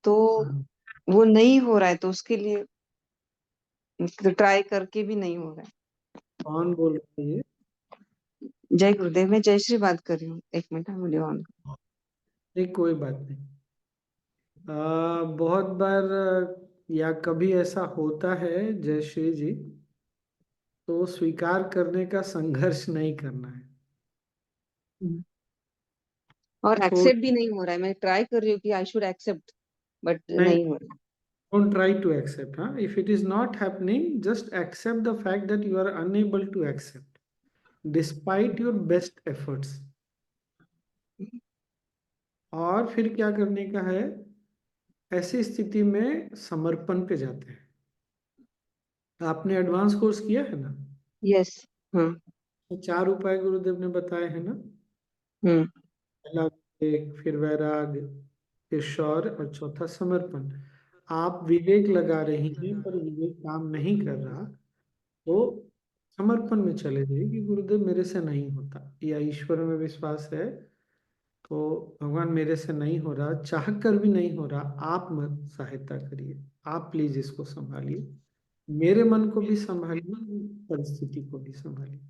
तो हाँ। वो नहीं हो रहा है, तो उसके लिए ट्राई करके भी नहीं हो रहा है। कौन बोल रहा है ये? जय गुरुदेव, मैं जयश्री बात कर रही हूँ। एक मिनट, मुझे ऑन। नहीं, कोई बात नहीं। बहुत बार या कभी ऐसा होता है जयश्री जी, तो स्वीकार करने का संघर्ष नहीं करना है। और थोड़ा एक्सेप्ट भी नहीं हो रहा है। मैं ट्राई कर रही हूँ कि आई शुड एक्सेप्ट, बट नहीं, नहीं हो रहा। don't try to accept. Huh? If it is not happening, just accept the fact that you are unable to accept despite your best efforts. और फिर क्या करने का है, ऐसी स्थिति में समर्पण पे जाते हैं। आपने एडवांस कोर्स किया है ना? यस। हाँ। तो 4 उपाय गुरुदेव ने बताए हैं ना? हम्म। पहला विवेक, फिर वैराग, फिर शौर्य, और चौथा समर्पण। आप विवेक लगा रही हैं पर विवेक काम नहीं कर रहा, तो समर्पण में चले जाइए कि गुरुदेव मेरे से नहीं होता, या ईश्वर में विश्वास है तो भगवान मेरे से नहीं हो रहा, चाह कर भी नहीं हो रहा, आप मत सहायता करिए, आप प्लीज इसको संभालिए, मेरे मन को भी संभालिए, परिस्थिति को भी संभालिए।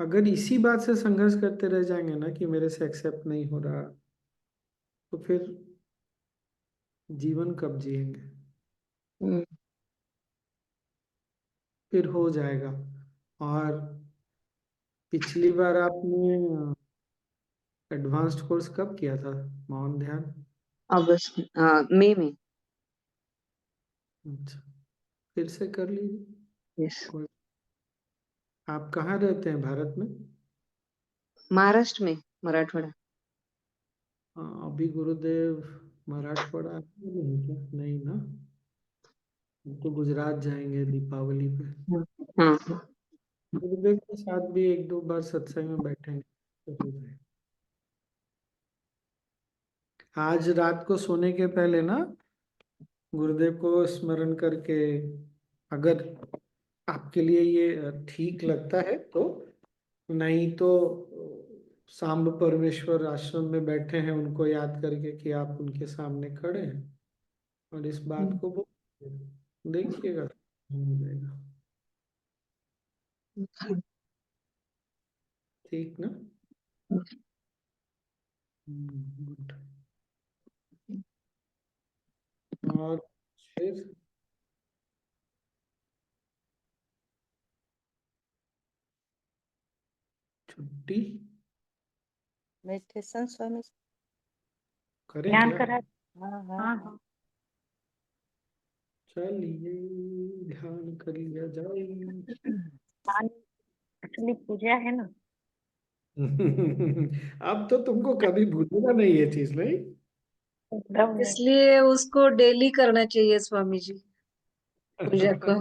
अगर इसी बात से संघर्ष करते रह जाएंगे ना कि मेरे से एक्सेप्ट नहीं हो रहा, तो फिर जीवन कब जिएंगे? हम्म, फिर हो जाएगा। और पिछली बार आपने एडवांस्ड कोर्स कब किया था, मौन ध्यान? अगस्त मई में। अच्छा, फिर से कर लीजिए। यस। कोई, आप कहाँ रहते हैं भारत में? महाराष्ट्र में, मराठवाड़ा। हाँ, अभी गुरुदेव मराठवाड़ा नहीं क्या? नहीं ना, हम तो गुजरात जाएंगे दीपावली पे। हाँ हाँ। गुरुदेव के साथ भी एक दो बार सत्संग में बैठेंगे तो हो जाएगा। आज रात को सोने के पहले ना गुरुदेव को स्मरण करके, अगर आपके लिए ये ठीक लगता है तो, नहीं तो सांब परमेश्वर आश्रम में बैठे हैं उनको याद करके कि आप उनके सामने खड़े हैं और इस बात को बोल देखिएगा, हो जाएगा। ठीक ना? गुड। और फिर छुट्टी मेडिटेशन स्वामी करें ध्यान क्या? करा। हाँ हाँ हाँ हाँ। चलिए ध्यान कर लिया जाए। ध्यान एक्चुअली पूजा है ना। अब तो तुमको कभी भूलेगा नहीं ये चीज, नहीं? एकदम नहीं। इसलिए उसको डेली करना चाहिए स्वामी जी, पूजा को।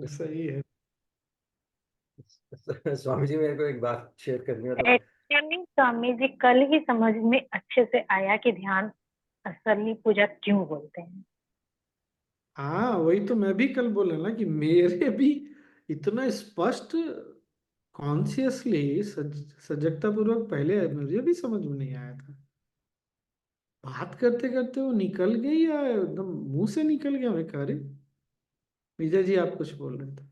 सही है। स्वामी जी, मेरे को एक बात शेयर करनी है, मतलब एक्चुअली स्वामी जी कल ही समझ में अच्छे से आया कि ध्यान असली पूजा क्यों बोलते हैं। हाँ, वही तो मैं भी कल बोला ना कि मेरे भी इतना स्पष्ट कॉन्शियसली सजगता पूर्वक पहले मुझे भी समझ में नहीं आया था। बात करते करते वो निकल गई या एकदम मुंह से निकल गया। मैं कह रही, विजय जी आप कुछ बोल रहे थे।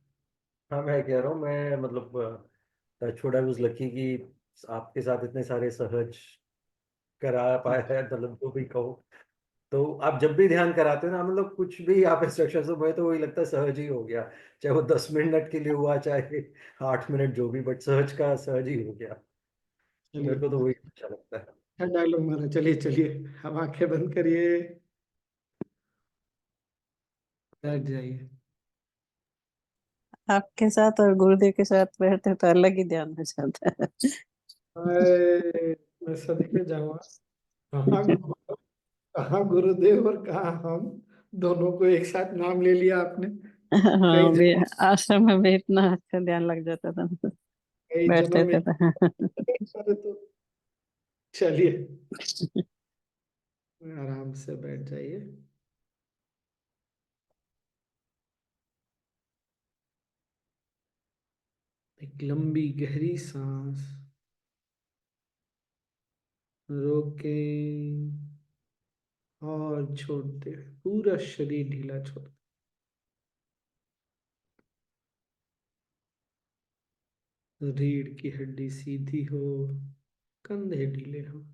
हाँ, मैं कह रहा हूँ, मैं मतलब छोड़ा उस लकी की आपके साथ इतने सारे सहज करा पाया है, मतलब जो भी कहो। तो आप जब भी ध्यान कराते हो ना, मतलब कुछ भी आप इंस्ट्रक्शन दो, मुझे तो वही लगता है सहज ही हो गया। चाहे वो 10 मिनट के लिए हुआ, चाहे 8 मिनट, जो भी, बट सहज का सहज ही हो गया। तो चलिए, मेरे को तो वही अच्छा लगता है। अच्छा डायलॉग मारा। चलिए चलिए, अब आंखें बंद करिए, बैठ जाइए। आपके साथ और गुरुदेव के साथ बैठते तो अलग ही ध्यान हो जाता है। मैं सदके जाऊँ, कहाँ कहाँ गुरुदेव और कहाँ हम दोनों को एक साथ नाम ले लिया आपने। कई हाँ, भी जन्म, आश्रम में भी इतना अच्छा ध्यान लग जाता था, कई बैठते जन्म थे एक तो। सारे तो। चलिए, आराम से बैठ जाइए। एक लंबी गहरी सांस रोके और छोड़ते हुए पूरा शरीर ढीला छोड़, रीढ़ की हड्डी सीधी हो, कंधे ढीले हो,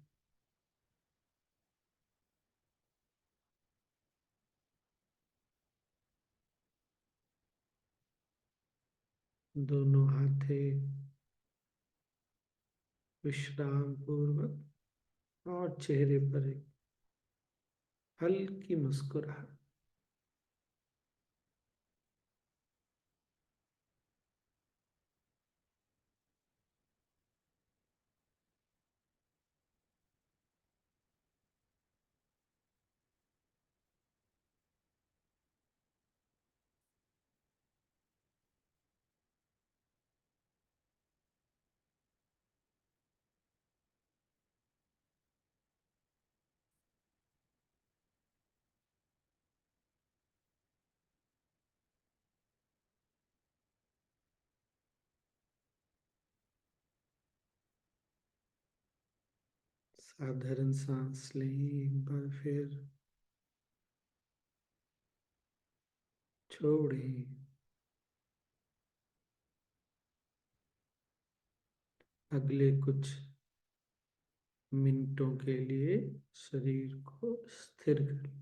दोनों हाथें विश्राम पूर्वक, और चेहरे पर एक हल्की मुस्कुराहट। साधारण सांस लें एक बार फिर, छोड़ें। अगले कुछ मिनटों के लिए शरीर को स्थिर करें।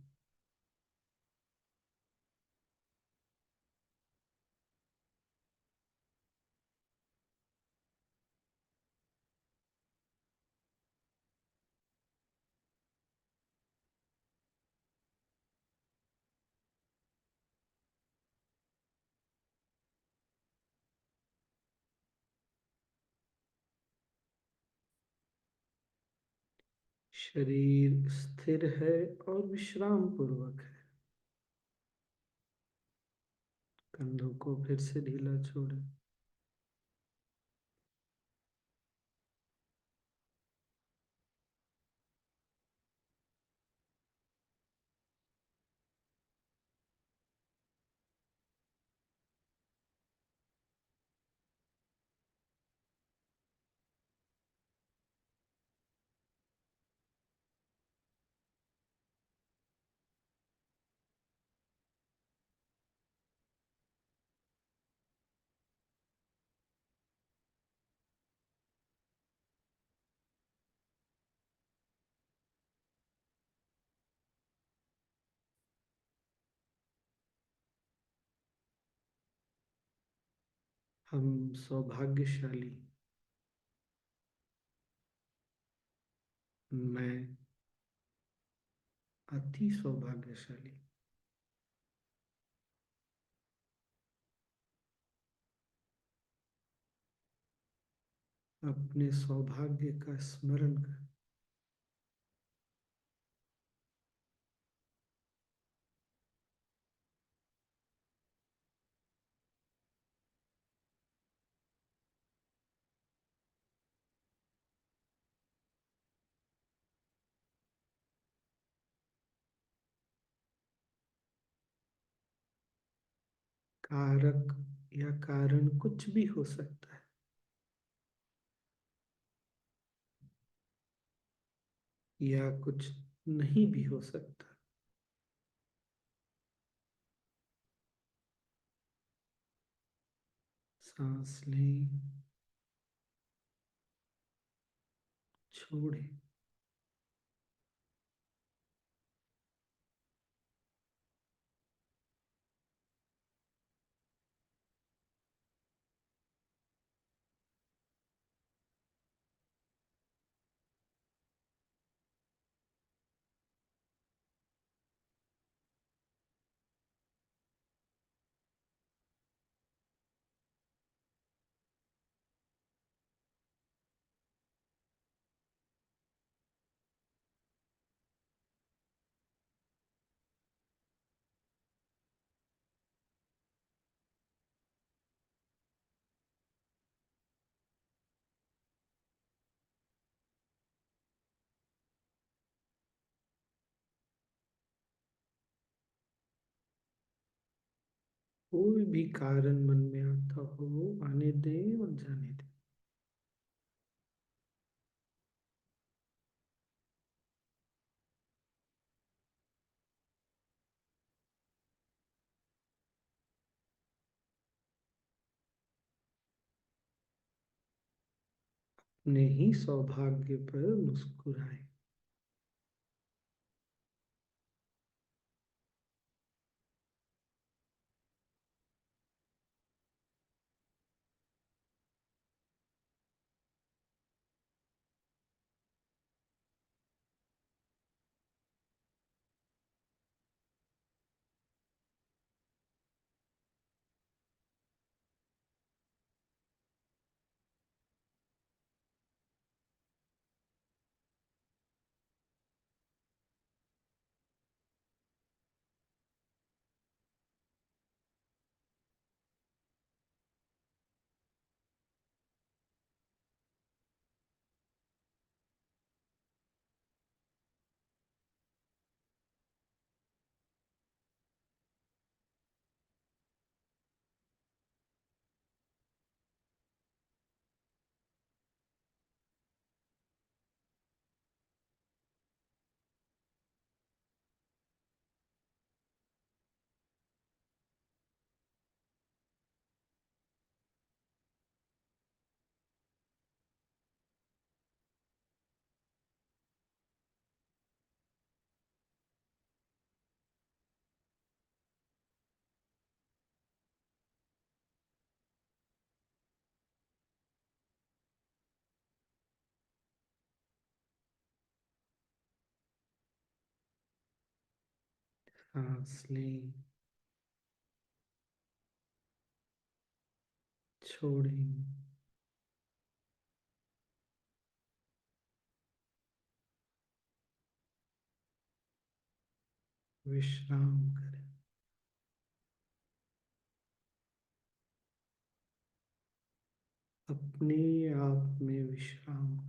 शरीर स्थिर है और विश्राम पूर्वक है। कंधों को फिर से ढीला छोड़ें। हम सौभाग्यशाली, मैं अति सौभाग्यशाली। अपने सौभाग्य का स्मरण कर कारक या कारण कुछ भी हो सकता है। या कुछ नहीं भी हो सकता। सांस लें, छोड़ें। कोई भी कारण मन में आता हो, आने दें और जाने दें। अपने ही सौभाग्य पर मुस्कुराए। हाँ, स्लेइंग, छोड़ेंगे, विश्राम करें, अपने आप में विश्राम करें।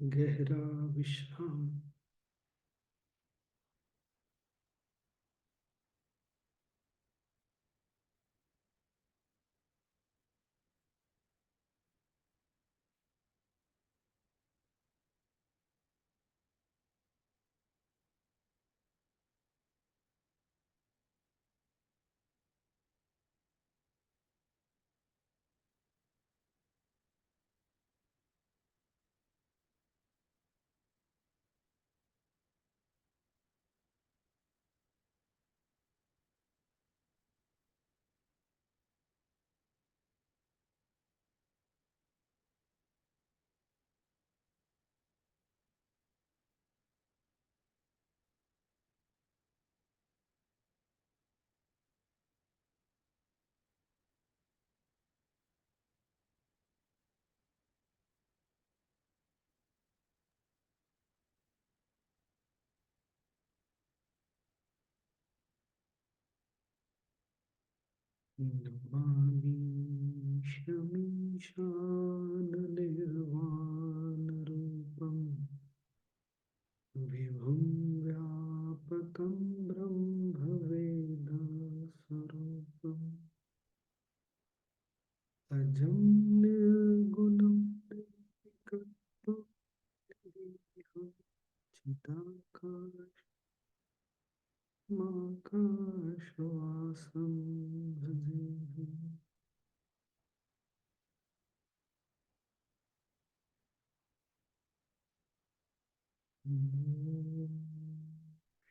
गहरा विश्राम। नमामि शमीशाननिर्वाणरूपं विभुं व्यापकं ब्रह्मवेदस्वरूपम् अजं निर्गुणं श्वासं भजेहि।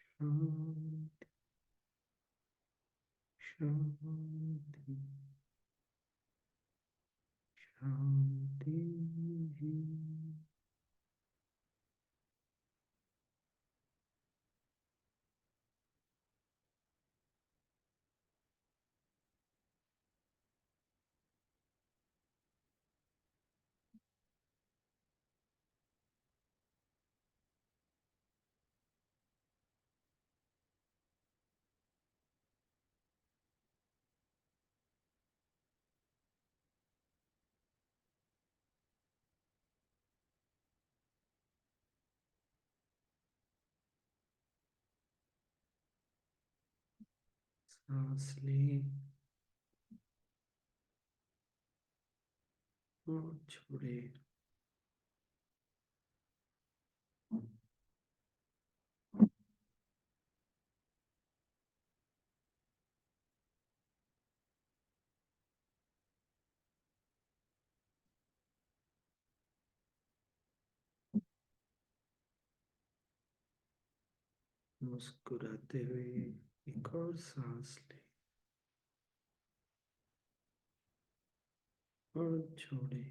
शांति शांति शांति। सांस लें और छोड़े। मुस्कुराते हुए एक और सांस लें और छोड़े।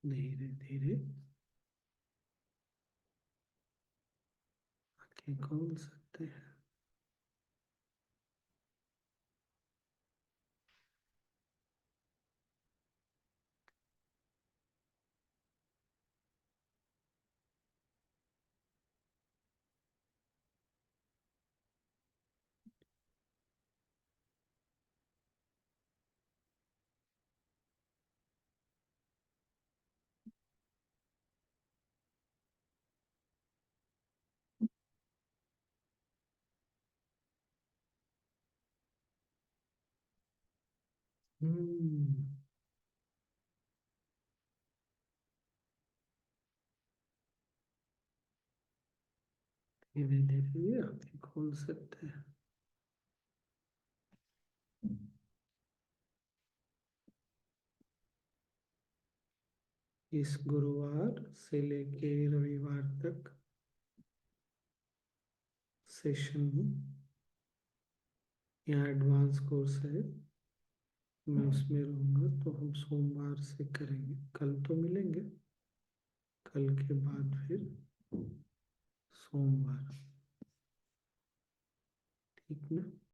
धीरे धीरे आंखें खोल सकते हैं। हम्म, धीरे धीरे आंखें खोल सकते हैं। इस गुरुवार से लेके रविवार तक सेशन यहाँ एडवांस कोर्स है, मैं उसमें रहूँगा, तो हम सोमवार से करेंगे। कल तो मिलेंगे, कल के बाद फिर सोमवार। ठीक ना?